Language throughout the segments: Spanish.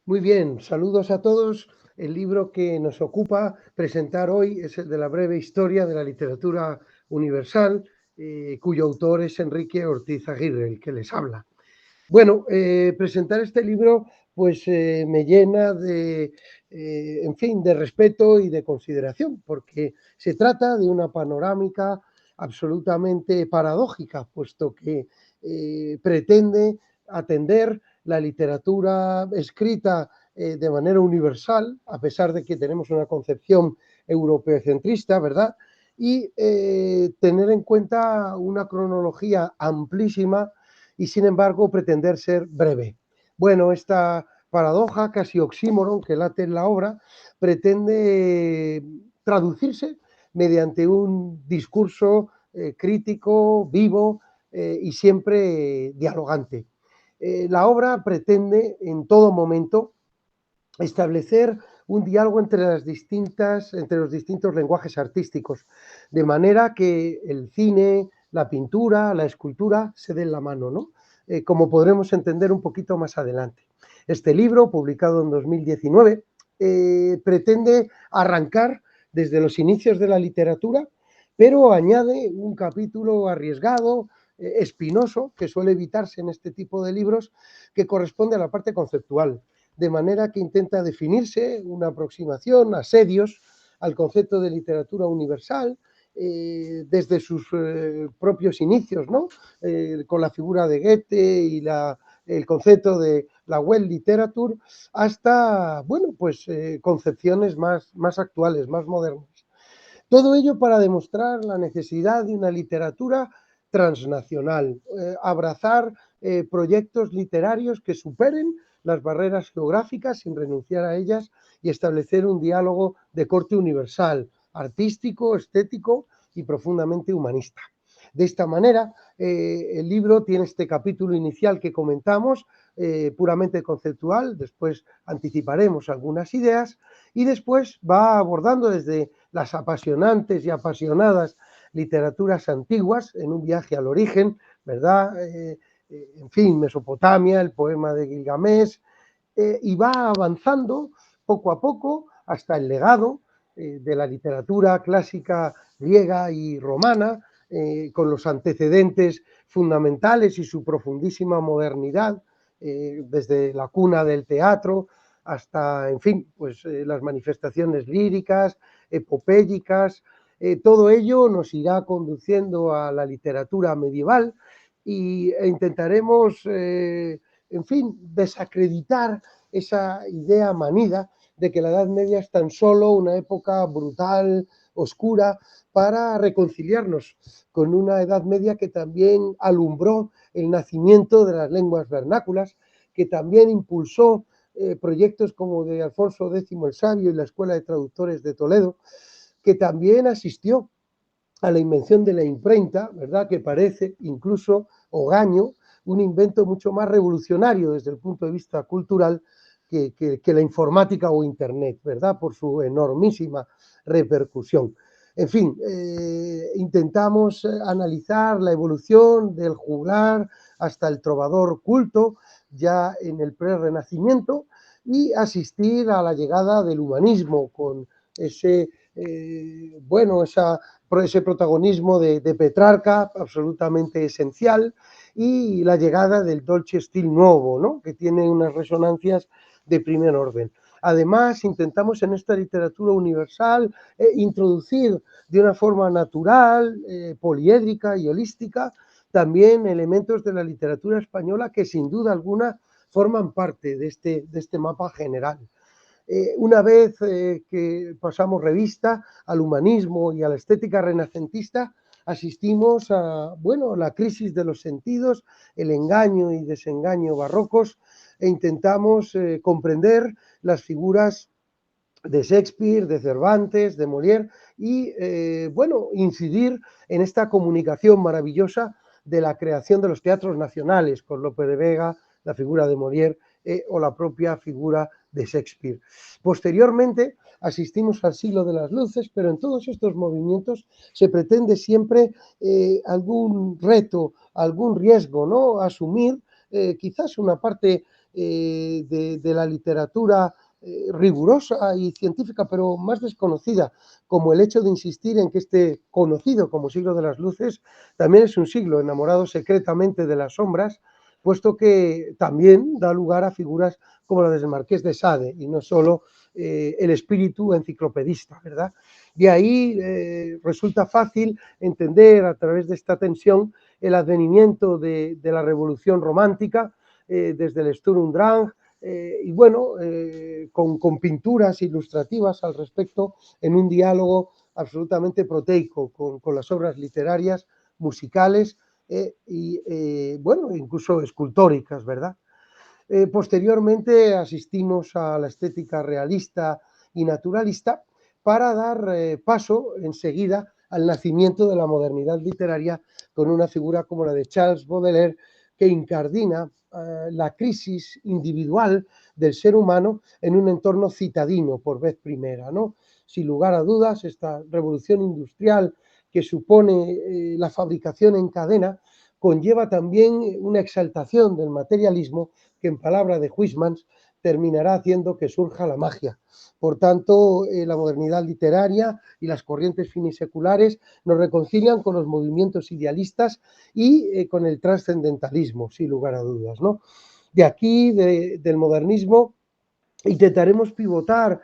Muy bien, saludos a todos. El libro que nos ocupa presentar hoy es el de la breve historia de la literatura universal, cuyo autor es Enrique Ortiz Aguirre, el que les habla. Bueno, presentar este libro pues me llena de, en fin, de respeto y de consideración, porque se trata de una panorámica absolutamente paradójica, puesto que pretende atender la literatura escrita de manera universal, a pesar de que tenemos una concepción europeocentrista, ¿verdad? Y tener en cuenta una cronología amplísima y sin embargo pretender ser breve. Bueno, esta paradoja, casi oxímoron que late en la obra, pretende traducirse mediante un discurso crítico, vivo y siempre dialogante. La obra pretende en todo momento establecer un diálogo entre los distintos lenguajes artísticos, de manera que el cine, la pintura, la escultura se den la mano, ¿no? Como podremos entender un poquito más adelante. Este libro, publicado en 2019, pretende arrancar desde los inicios de la literatura, pero añade un capítulo arriesgado, espinoso, que suele evitarse en este tipo de libros, que corresponde a la parte conceptual, de manera que intenta definirse una aproximación, asedios al concepto de literatura universal, desde sus propios inicios, ¿no? Con la figura de Goethe y el concepto de la Welt Literatur, hasta, bueno, pues concepciones más actuales, más modernas. Todo ello para demostrar la necesidad de una literatura transnacional, abrazar proyectos literarios que superen las barreras geográficas sin renunciar a ellas y establecer un diálogo de corte universal, artístico, estético y profundamente humanista. De esta manera, el libro tiene este capítulo inicial que comentamos, puramente conceptual, después anticiparemos algunas ideas, y después va abordando desde las apasionantes y apasionadas literaturas antiguas, en un viaje al origen, ¿verdad? En fin, Mesopotamia, el poema de Gilgamesh, y va avanzando poco a poco hasta el legado de la literatura clásica griega y romana, con los antecedentes fundamentales y su profundísima modernidad, desde la cuna del teatro hasta, en fin, pues las manifestaciones líricas, epopélicas, todo ello nos irá conduciendo a la literatura medieval e intentaremos, en fin, desacreditar esa idea manida de que la Edad Media es tan solo una época brutal, oscura, para reconciliarnos con una Edad Media que también alumbró el nacimiento de las lenguas vernáculas, que también impulsó proyectos como de Alfonso X el Sabio y la Escuela de Traductores de Toledo, que también asistió a la invención de la imprenta, ¿verdad? Que parece incluso Ogaño un invento mucho más revolucionario desde el punto de vista cultural que la informática o Internet, ¿verdad? Por su enormísima repercusión. En fin, intentamos analizar la evolución del juglar hasta el trovador culto, ya en el prerrenacimiento, y asistir a la llegada del humanismo con ese, bueno, ese protagonismo de Petrarca, absolutamente esencial, y la llegada del Dolce Stil Nuovo, ¿no? Que tiene unas resonancias de primer orden. Además, intentamos en esta literatura universal introducir de una forma natural, poliédrica y holística, también elementos de la literatura española que sin duda alguna forman parte de este mapa general. Una vez que pasamos revista al humanismo y a la estética renacentista, asistimos a, bueno, la crisis de los sentidos, el engaño y desengaño barrocos, e intentamos comprender las figuras de Shakespeare, de Cervantes, de Molière y, bueno, incidir en esta comunicación maravillosa de la creación de los teatros nacionales con Lope de Vega, la figura de Molière o la propia figura de Shakespeare. Posteriormente asistimos al siglo de las luces, pero en todos estos movimientos se pretende siempre algún reto, algún riesgo, ¿no? Asumir quizás una parte de la literatura rigurosa y científica, pero más desconocida, como el hecho de insistir en que este conocido como siglo de las luces también es un siglo enamorado secretamente de las sombras, puesto que también da lugar a figuras como la del Marqués de Sade, y no solo el espíritu enciclopedista, ¿verdad? De ahí resulta fácil entender a través de esta tensión el advenimiento de la Revolución Romántica, desde el Sturm und Drang, y bueno, con pinturas ilustrativas al respecto, en un diálogo absolutamente proteico con las obras literarias, musicales y, bueno, incluso escultóricas, ¿verdad? Posteriormente asistimos a la estética realista y naturalista para dar paso enseguida al nacimiento de la modernidad literaria con una figura como la de Charles Baudelaire, que incardina la crisis individual del ser humano en un entorno citadino por vez primera, ¿no? Sin lugar a dudas, esta revolución industrial que supone la fabricación en cadena conlleva también una exaltación del materialismo que, en palabras de Huysmans, terminará haciendo que surja la magia. Por tanto, la modernidad literaria y las corrientes finiseculares nos reconcilian con los movimientos idealistas y con el trascendentalismo, sin lugar a dudas, ¿no? De aquí, del modernismo, intentaremos pivotar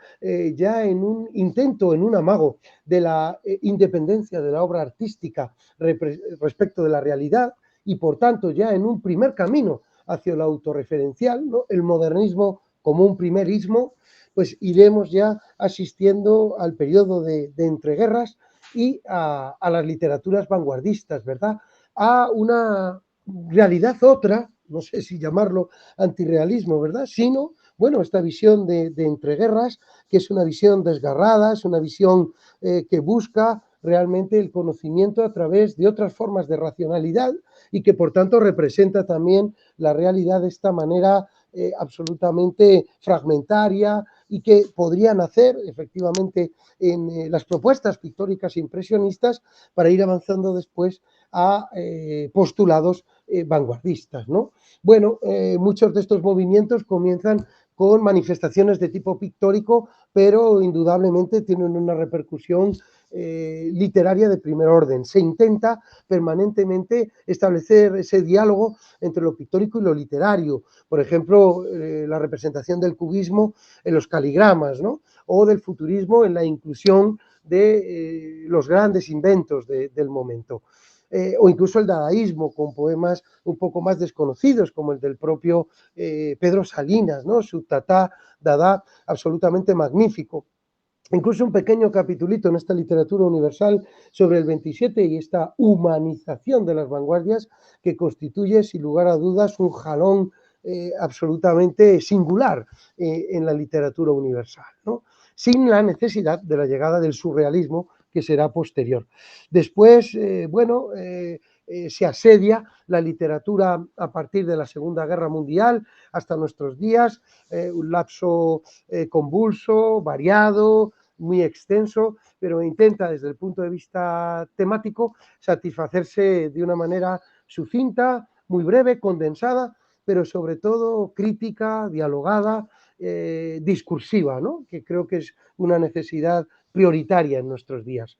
ya en un intento, en un amago de la independencia de la obra artística respecto de la realidad y por tanto ya en un primer camino hacia lo autorreferencial, ¿no? El modernismo como un primer ismo, pues iremos ya asistiendo al periodo de entreguerras y a las literaturas vanguardistas, ¿verdad? A una realidad otra, no sé si llamarlo antirrealismo, ¿verdad? Sino, bueno, esta visión de entreguerras, que es una visión desgarrada, es una visión que busca realmente el conocimiento a través de otras formas de racionalidad y que por tanto representa también la realidad de esta manera absolutamente fragmentaria y que podrían hacer efectivamente en las propuestas pictóricas impresionistas para ir avanzando después a postulados vanguardistas, ¿no? Bueno, muchos de estos movimientos comienzan con manifestaciones de tipo pictórico, pero indudablemente tienen una repercusión literaria de primer orden. Se intenta permanentemente establecer ese diálogo entre lo pictórico y lo literario. Por ejemplo, la representación del cubismo en los caligramas, ¿no? O del futurismo en la inclusión de los grandes inventos del momento. O incluso el dadaísmo con poemas un poco más desconocidos, como el del propio Pedro Salinas, ¿no? Su Tatá Dada, absolutamente magnífico. Incluso un pequeño capitulito en esta literatura universal sobre el 27 y esta humanización de las vanguardias que constituye, sin lugar a dudas, un jalón absolutamente singular en la literatura universal, ¿no? Sin la necesidad de la llegada del surrealismo que será posterior. Después, bueno, se asedia la literatura a partir de la Segunda Guerra Mundial hasta nuestros días, un lapso convulso, variado, muy extenso, pero intenta desde el punto de vista temático satisfacerse de una manera sucinta, muy breve, condensada, pero sobre todo crítica, dialogada, discursiva, ¿no? Que creo que es una necesidad prioritaria en nuestros días.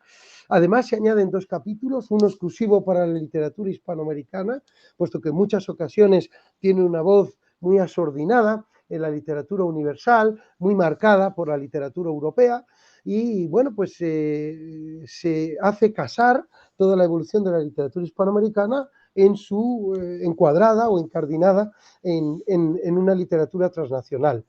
Además, se añaden dos capítulos, uno exclusivo para la literatura hispanoamericana, puesto que en muchas ocasiones tiene una voz muy asordinada en la literatura universal, muy marcada por la literatura europea, y bueno, pues se hace casar toda la evolución de la literatura hispanoamericana en su encuadrada o encardinada en una literatura transnacional.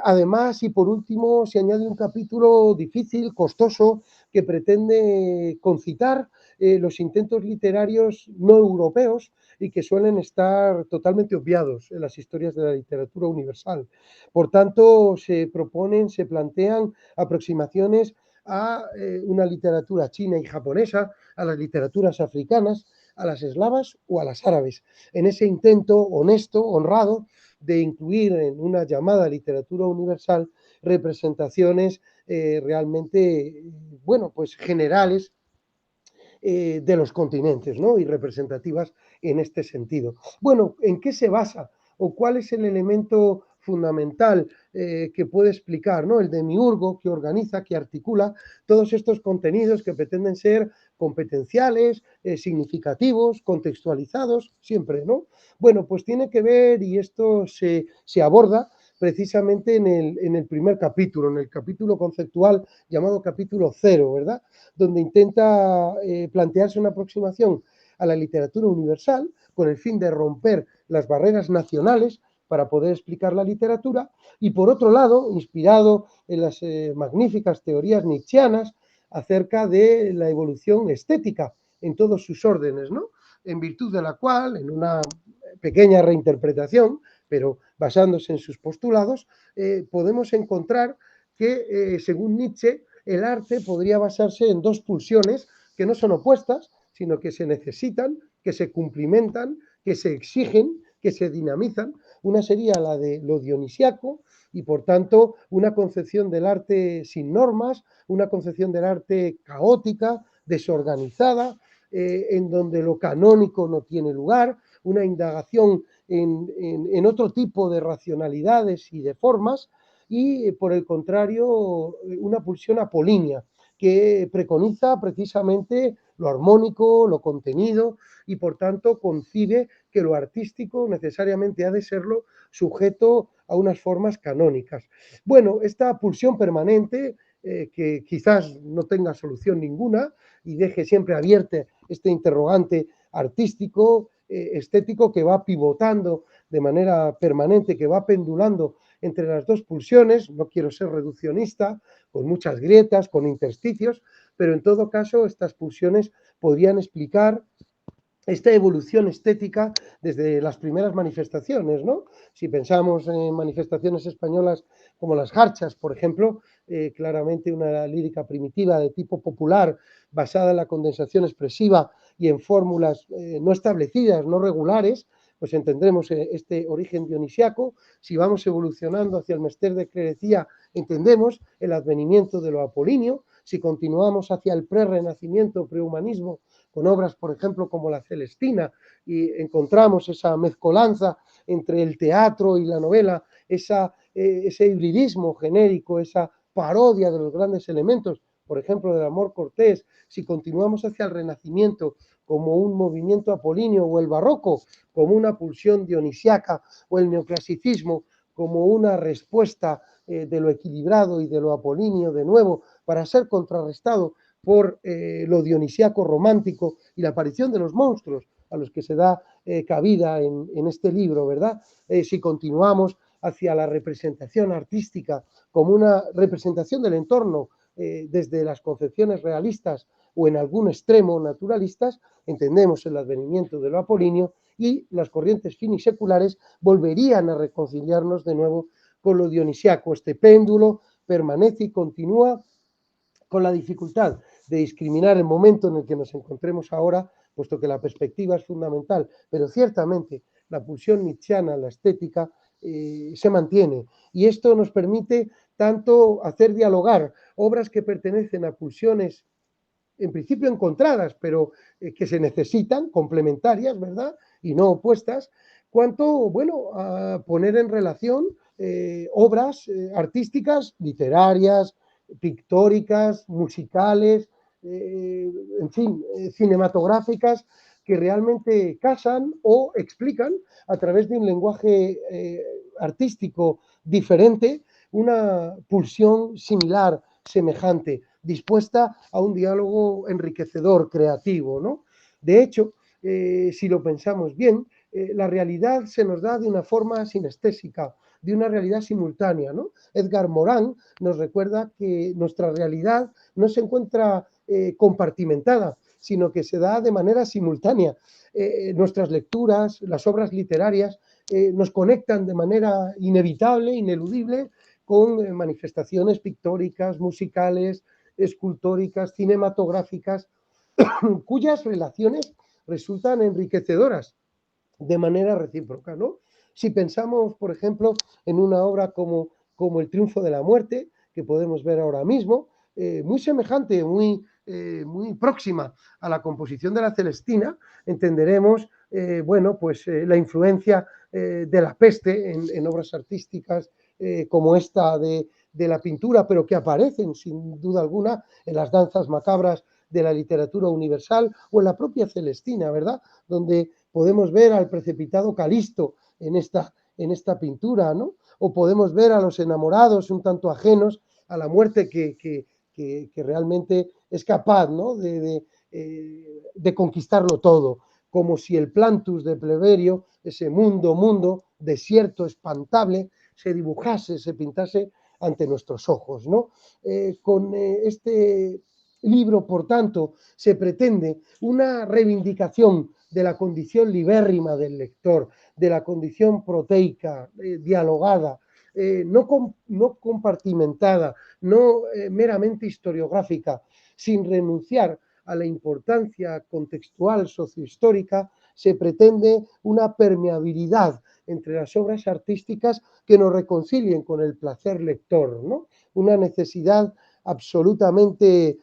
Además, y por último, se añade un capítulo difícil, costoso, que pretende concitar los intentos literarios no europeos y que suelen estar totalmente obviados en las historias de la literatura universal. Por tanto, se proponen, se plantean aproximaciones a una literatura china y japonesa, a las literaturas africanas, a las eslavas o a las árabes. En ese intento honesto, honrado, de incluir en una llamada literatura universal representaciones realmente, bueno, pues generales de los continentes, ¿no? Y representativas en este sentido. Bueno, ¿en qué se basa o cuál es el elemento fundamental que puede explicar, ¿no? El demiurgo que organiza, que articula todos estos contenidos que pretenden ser competenciales, significativos, contextualizados, siempre, ¿no? Bueno, pues tiene que ver, y esto se aborda precisamente en el primer capítulo, en el capítulo conceptual llamado capítulo cero, ¿verdad? Donde intenta plantearse una aproximación a la literatura universal con el fin de romper las barreras nacionales para poder explicar la literatura, y por otro lado, inspirado en las magníficas teorías nietzscheanas acerca de la evolución estética en todos sus órdenes, ¿no? En virtud de la cual, en una pequeña reinterpretación, pero basándose en sus postulados, podemos encontrar que, según Nietzsche, el arte podría basarse en dos pulsiones que no son opuestas, sino que se necesitan, que se cumplimentan, que se exigen, que se dinamizan. Una sería la de lo dionisiaco y, por tanto, una concepción del arte sin normas, una concepción del arte caótica, desorganizada, en donde lo canónico no tiene lugar, una indagación en otro tipo de racionalidades y de formas, y por el contrario, una pulsión apolínea que preconiza precisamente lo armónico, lo contenido, y por tanto concibe que lo artístico necesariamente ha de serlo sujeto a unas formas canónicas. Bueno, esta pulsión permanente, que quizás no tenga solución ninguna y deje siempre abierto este interrogante artístico, estético, que va pivotando de manera permanente, que va pendulando entre las dos pulsiones. No quiero ser reduccionista, con muchas grietas, con intersticios, pero en todo caso estas pulsiones podrían explicar esta evolución estética desde las primeras manifestaciones, ¿no? Si pensamos en manifestaciones españolas como las jarchas, por ejemplo, claramente una lírica primitiva de tipo popular basada en la condensación expresiva y en fórmulas no establecidas, no regulares, pues entendremos este origen dionisiaco. Si vamos evolucionando hacia el mester de clerecía, entendemos el advenimiento de lo apolíneo. Si continuamos hacia el prerrenacimiento, prehumanismo, con obras, por ejemplo, como La Celestina, y encontramos esa mezcolanza entre el teatro y la novela, ese hibridismo genérico, esa parodia de los grandes elementos, por ejemplo, del amor cortés. Si continuamos hacia el Renacimiento como un movimiento apolíneo, o el barroco como una pulsión dionisiaca, o el neoclasicismo como una respuesta de lo equilibrado y de lo apolíneo, de nuevo, para ser contrarrestado por lo dionisiaco romántico y la aparición de los monstruos a los que se da cabida en este libro, ¿verdad? Si continuamos hacia la representación artística como una representación del entorno desde las concepciones realistas o en algún extremo naturalistas, entendemos el advenimiento de lo apolíneo, y las corrientes finiseculares volverían a reconciliarnos de nuevo con lo dionisiaco. Este péndulo permanece y continúa, con la dificultad de discriminar el momento en el que nos encontremos ahora, puesto que la perspectiva es fundamental, pero ciertamente la pulsión nietzscheana, la estética, se mantiene, y esto nos permite tanto hacer dialogar obras que pertenecen a pulsiones en principio encontradas, pero que se necesitan, complementarias, ¿verdad? Y no opuestas, cuanto, bueno, a poner en relación obras artísticas, literarias, pictóricas, musicales, en fin, cinematográficas, que realmente casan o explican a través de un lenguaje artístico diferente una pulsión similar, semejante, dispuesta a un diálogo enriquecedor, creativo, ¿no? De hecho, si lo pensamos bien, la realidad se nos da de una forma sinestésica, de una realidad simultánea, ¿no? Edgar Morin nos recuerda que nuestra realidad no se encuentra compartimentada, sino que se da de manera simultánea. Nuestras lecturas, las obras literarias, nos conectan de manera inevitable, ineludible, con manifestaciones pictóricas, musicales, escultóricas, cinematográficas, cuyas relaciones resultan enriquecedoras de manera recíproca, ¿no? Si pensamos, por ejemplo, en una obra como El triunfo de la muerte, que podemos ver ahora mismo, muy semejante, muy próxima a la composición de La Celestina, entenderemos, bueno, pues la influencia de la peste en obras artísticas como esta de la pintura, pero que aparecen sin duda alguna en las danzas macabras de la literatura universal o en la propia Celestina, ¿verdad? Donde podemos ver al precipitado Calisto en esta pintura, ¿no? O podemos ver a los enamorados un tanto ajenos a la muerte que realmente es capaz, ¿no? De conquistarlo todo, como si el plantus de Pleberio, ese mundo desierto, espantable, se dibujase, se pintase ante nuestros ojos, ¿no? Con este libro, por tanto, se pretende una reivindicación de la condición libérrima del lector, de la condición proteica, dialogada, no compartimentada, no meramente historiográfica, sin renunciar a la importancia contextual sociohistórica, se pretende una permeabilidad entre las obras artísticas que nos reconcilien con el placer lector, ¿no? Una necesidad absolutamente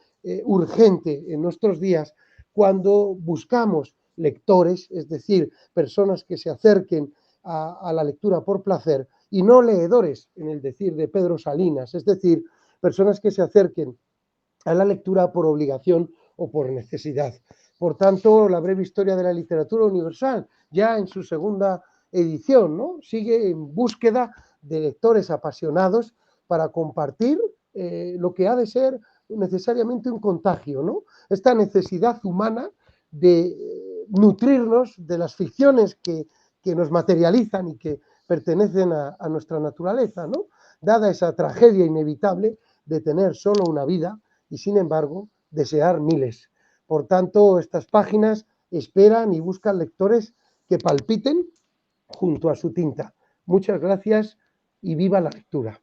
urgente en nuestros días cuando buscamos lectores, es decir, personas que se acerquen a la lectura por placer y no leedores, en el decir de Pedro Salinas, es decir, personas que se acerquen a la lectura por obligación o por necesidad. Por tanto, la breve historia de la literatura universal, ya en su segunda edición, ¿no? Sigue en búsqueda de lectores apasionados para compartir lo que ha de ser necesariamente un contagio, ¿no? Esta necesidad humana de nutrirnos de las ficciones que nos materializan y que pertenecen a nuestra naturaleza, ¿no? Dada esa tragedia inevitable de tener solo una vida y, sin embargo, desear miles. Por tanto, estas páginas esperan y buscan lectores que palpiten junto a su tinta. Muchas gracias y viva la lectura.